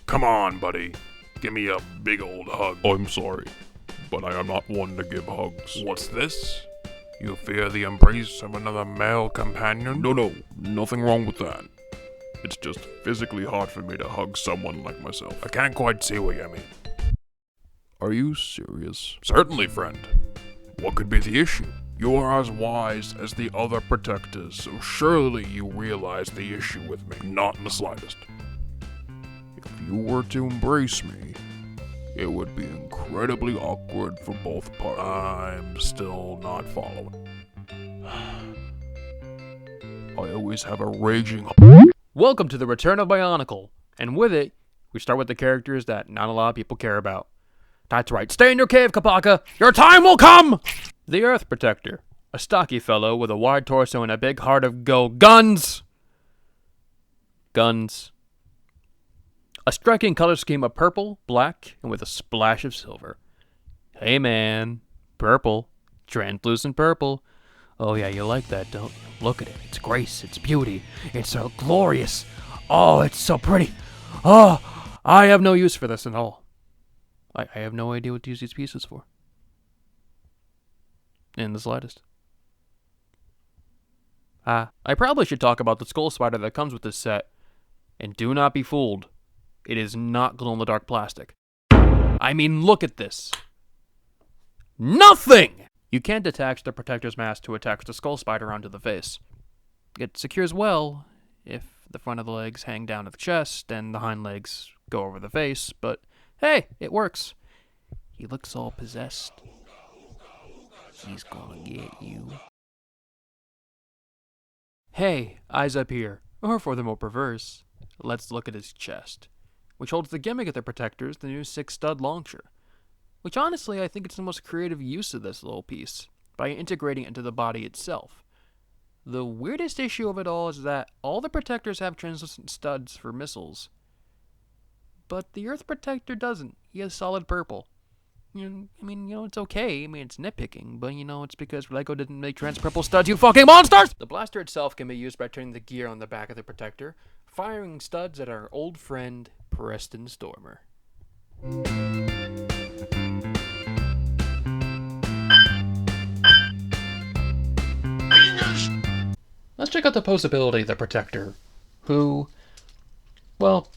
Come on, buddy. Give me a big old hug. I'm sorry, but I am not one to give hugs. What's this? You fear the embrace of another male companion? No, nothing wrong with that. It's just physically hard for me to hug someone like myself. I can't quite see what you mean. Are you serious? Certainly, friend. What could be the issue? You are as wise as the other protectors, so surely you realize the issue with me. Not in the slightest. If you were to embrace me, it would be incredibly awkward for both parties. I'm still not following. I always have a raging... Welcome to the Return of Bionicle, and with it, we start with the characters that not a lot of people care about. That's right, stay in your cave, Kapaka! Your time will come! The Earth Protector, a stocky fellow with a wide torso and a big heart of guns! Guns. A striking color scheme of purple, black, and with a splash of silver. Hey man, purple, translucent purple. Oh yeah, you like that, don't you? Look at it, it's grace, it's beauty, it's so glorious. Oh, it's so pretty. Oh, I have no use for this at all. I have no idea what to use these pieces for. In the slightest. I probably should talk about the skull spider that comes with this set. And do not be fooled. It is not glow-in-the-dark plastic. I mean, look at this. Nothing! You can't attach the protector's mask to attach the skull spider onto the face. It secures well if the front of the legs hang down to the chest and the hind legs go over the face, but hey, it works. He looks all possessed. He's gonna get you. Hey, eyes up here. Or for the more perverse, let's look at his chest, which holds the gimmick of the protectors, the new 6-stud launcher. Which honestly, I think it's the most creative use of this little piece, by integrating it into the body itself. The weirdest issue of it all is that all the protectors have translucent studs for missiles, but the Earth Protector doesn't. He has solid purple. It's okay. It's nitpicking, but, it's because Lego didn't make trans purple studs, you fucking monsters! The blaster itself can be used by turning the gear on the back of the protector, firing studs at our old friend, Preston Stormer. Let's check out the posability of the protector, who, well,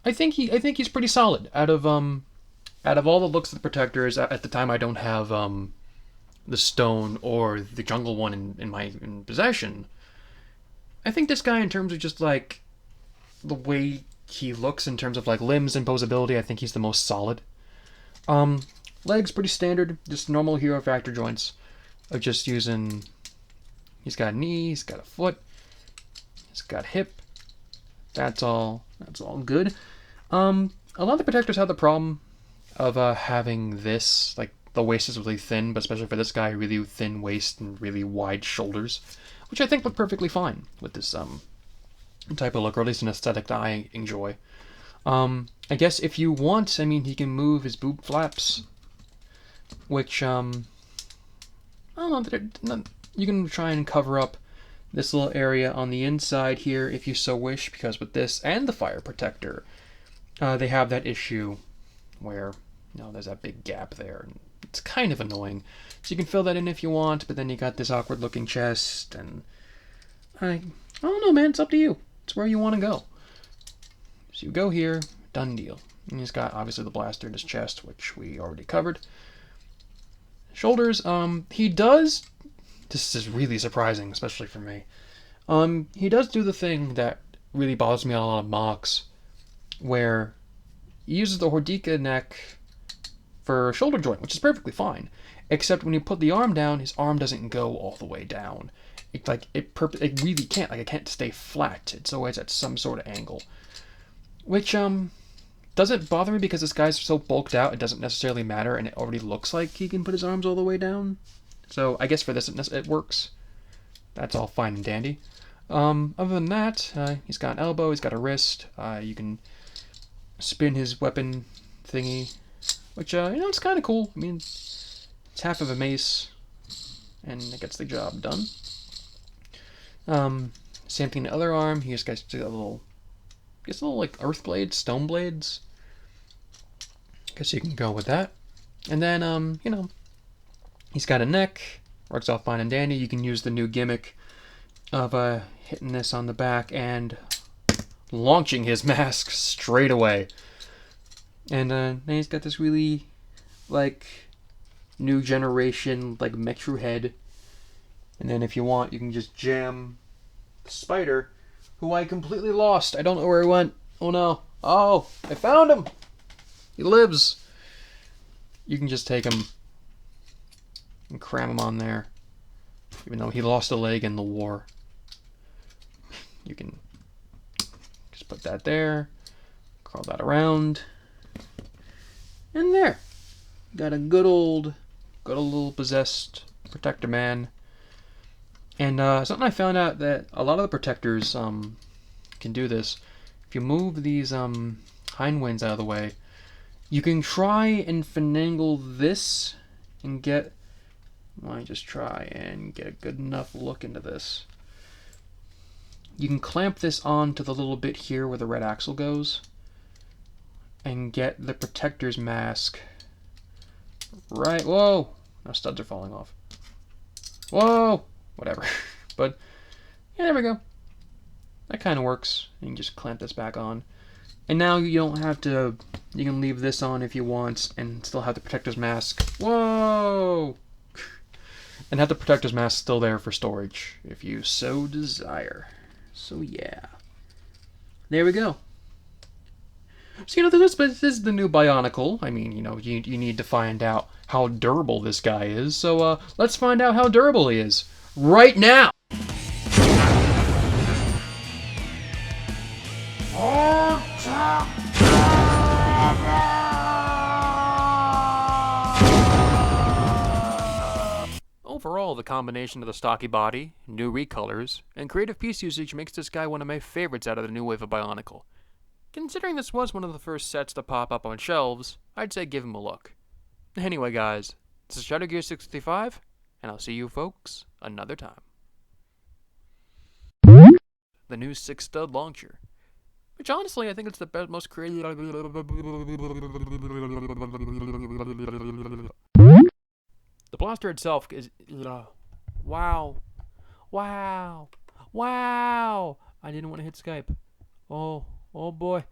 I think he's pretty solid. Out of all the looks of the protectors, at the time I don't have the stone or the jungle one in possession. I think this guy, in terms of just like the way he looks, in terms of like limbs and posability, I think he's the most solid. Legs pretty standard, just normal Hero Factor joints. Of just using. He's got a knee, he's got a foot, he's got a hip. That's all good. A lot of the protectors have the problem of having this, like the waist is really thin, but especially for this guy, really thin waist and really wide shoulders, which I think look perfectly fine with this type of look, or at least an aesthetic that I enjoy. I guess if you want, he can move his boob flaps, which I don't know, you can try and cover up this little area on the inside here if you so wish, because with this and the fire protector, they have that issue where, there's that big gap there, and it's kind of annoying. So you can fill that in if you want, but then you got this awkward looking chest, and I don't know, man, it's up to you. It's where you want to go. So you go here, done deal. And he's got, obviously, the blaster in his chest, which we already covered. Shoulders, he does... This is really surprising, especially for me. He does do the thing that really bothers me on a lot of mocks, where he uses the Hordika neck for a shoulder joint, which is perfectly fine. Except when you put the arm down, his arm doesn't go all the way down. It really can't. Like, it can't stay flat. It's always at some sort of angle. Which, doesn't bother me because this guy's so bulked out, it doesn't necessarily matter, and it already looks like he can put his arms all the way down. So I guess for this it works. That's all fine and dandy. Other than that, he's got an elbow, he's got a wrist. You can spin his weapon thingy, which, it's kind of cool. It's half of a mace, and it gets the job done. Same thing the other arm. He just got little like earth blades, stone blades. Guess you can go with that. And then, he's got a neck. Works all fine and dandy. You can use the new gimmick of hitting this on the back and launching his mask straight away. And then he's got this really, like, new generation, like, Metru head. And then if you want, you can just jam the spider, who I completely lost. I don't know where he went. Oh no. Oh, I found him! He lives! You can just take him and cram him on there. Even though he lost a leg in the war. You can just put that there. Curl that around. And there. Got a good old little possessed protector man. And something I found out that a lot of the protectors can do this. If you move these hindwinds out of the way, you can try and finagle this and get... Let me just try and get a good enough look into this. You can clamp this onto the little bit here where the red axle goes and get the protector's mask right... Whoa! Now studs are falling off. Whoa! Whatever. But, yeah, there we go. That kind of works. You can just clamp this back on. And now you don't have to... You can leave this on if you want and still have the protector's mask. Whoa! And have the protector's mask still there for storage if you so desire. So, yeah. There we go. So, this is the new Bionicle. I mean, you need to find out how durable this guy is. So, let's find out how durable he is. Right now! Overall, the combination of the stocky body, new recolors, and creative piece usage makes this guy one of my favorites out of the new wave of Bionicle. Considering this was one of the first sets to pop up on shelves, I'd say give him a look. Anyway guys, this is Shadow Gear 655, and I'll see you folks another time. The new 6-stud launcher, which honestly I think it's the most creative... The blaster itself is... Wow. Wow. Wow. I didn't want to hit Skype. Oh boy.